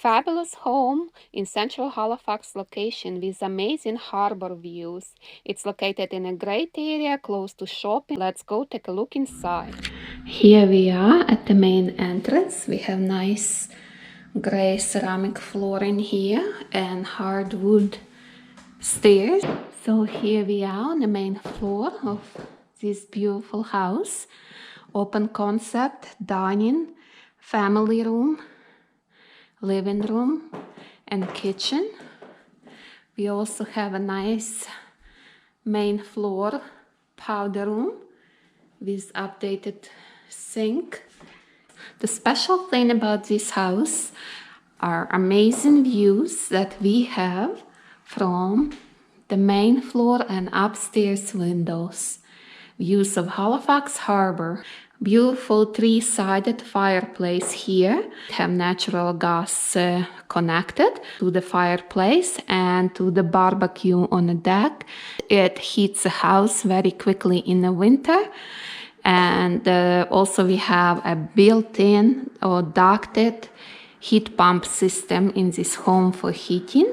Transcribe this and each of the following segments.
fabulous home in Central Halifax location with amazing harbor views. It's located in a great area close to shopping. Let's go take a look inside. Here we are at the main entrance. We have nice gray ceramic flooring here and hardwood stairs. So here we are on the main floor of this beautiful house. Open concept, dining, family room, living room and kitchen. We also have a nice main floor powder room with updated sink. The special thing about this house are amazing views that we have from the main floor and upstairs windows. Views of Halifax Harbour. Beautiful three-sided fireplace here. Have natural gas connected to the fireplace and to the barbecue on the deck. It heats the house very quickly in the winter. And also we have a built-in or ducted heat pump system in this home for heating.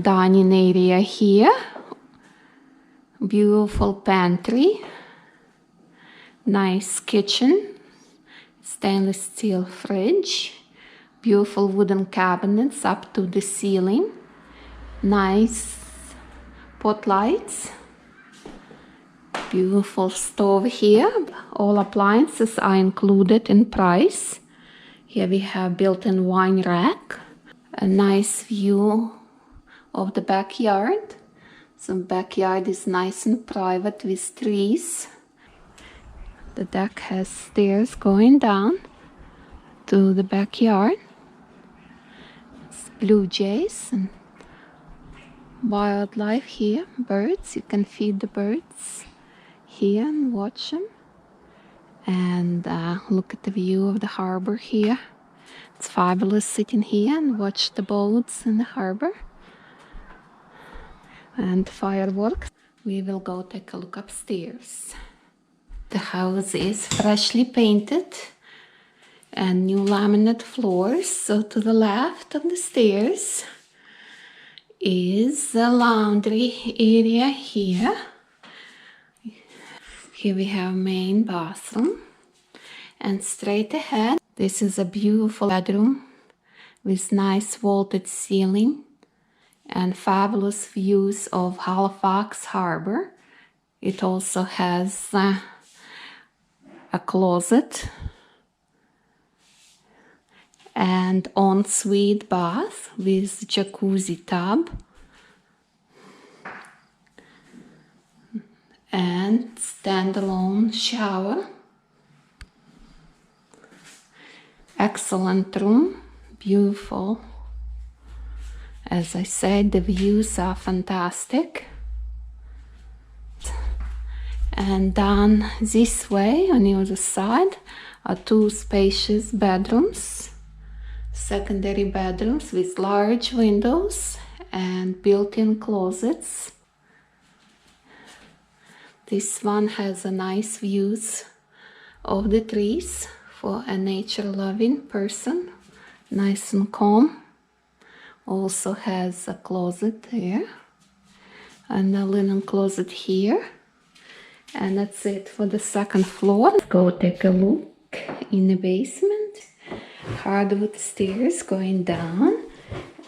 Dining area here. Beautiful pantry. Nice kitchen, stainless steel fridge, beautiful wooden cabinets up to the ceiling, nice pot lights, beautiful stove here. All appliances are included in price. Here we have built-in wine rack, a nice view of the backyard. So backyard is nice and private with trees. The deck has stairs going down to the backyard. It's blue jays and wildlife here. Birds, you can feed the birds here and watch them. And look at the view of the harbor here. It's fabulous sitting here and watch the boats in the harbor. And fireworks. We will go take a look upstairs. The house is freshly painted and new laminate floors. So to the left of the stairs is the laundry area here. Here we have main bathroom. And straight ahead, this is a beautiful bedroom with nice vaulted ceiling and fabulous views of Halifax Harbour. It also has a closet and ensuite bath with jacuzzi tub and standalone shower. Excellent room, beautiful. As I said, the views are fantastic. And down this way, on the other side, are two spacious bedrooms, secondary bedrooms with large windows and built-in closets. This one has a nice views of the trees for a nature-loving person, nice and calm. Also has a closet there and a linen closet here. And that's it for the second floor. Let's go take a look in the basement. Hardwood stairs going down.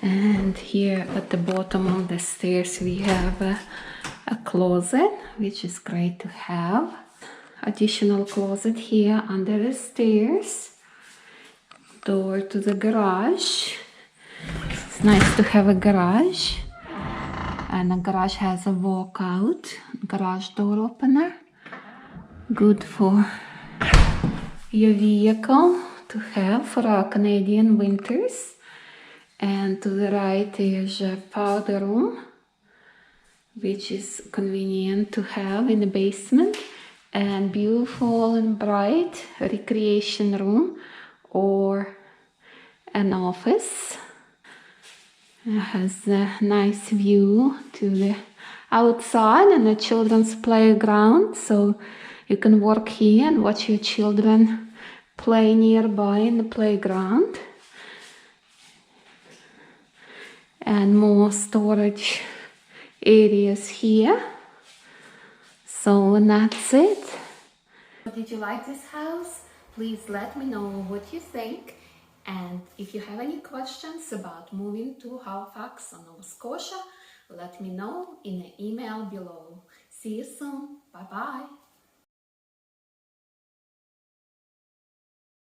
And here at the bottom of the stairs we have a closet, which is great to have. Additional closet here under the stairs. Door to the garage. It's nice to have a garage. And the garage has a walkout, garage door opener. Good for your vehicle to have for our Canadian winters. And to the right is a powder room, which is convenient to have in the basement. And beautiful and bright recreation room or an office. It has a nice view to the outside and the children's playground, so you can work here and watch your children play nearby in the playground. and more storage areas here. So that's it. Did you like this house? Please let me know what you think. And if you have any questions about moving to Halifax or Nova Scotia, let me know in the email below. See you soon. Bye bye.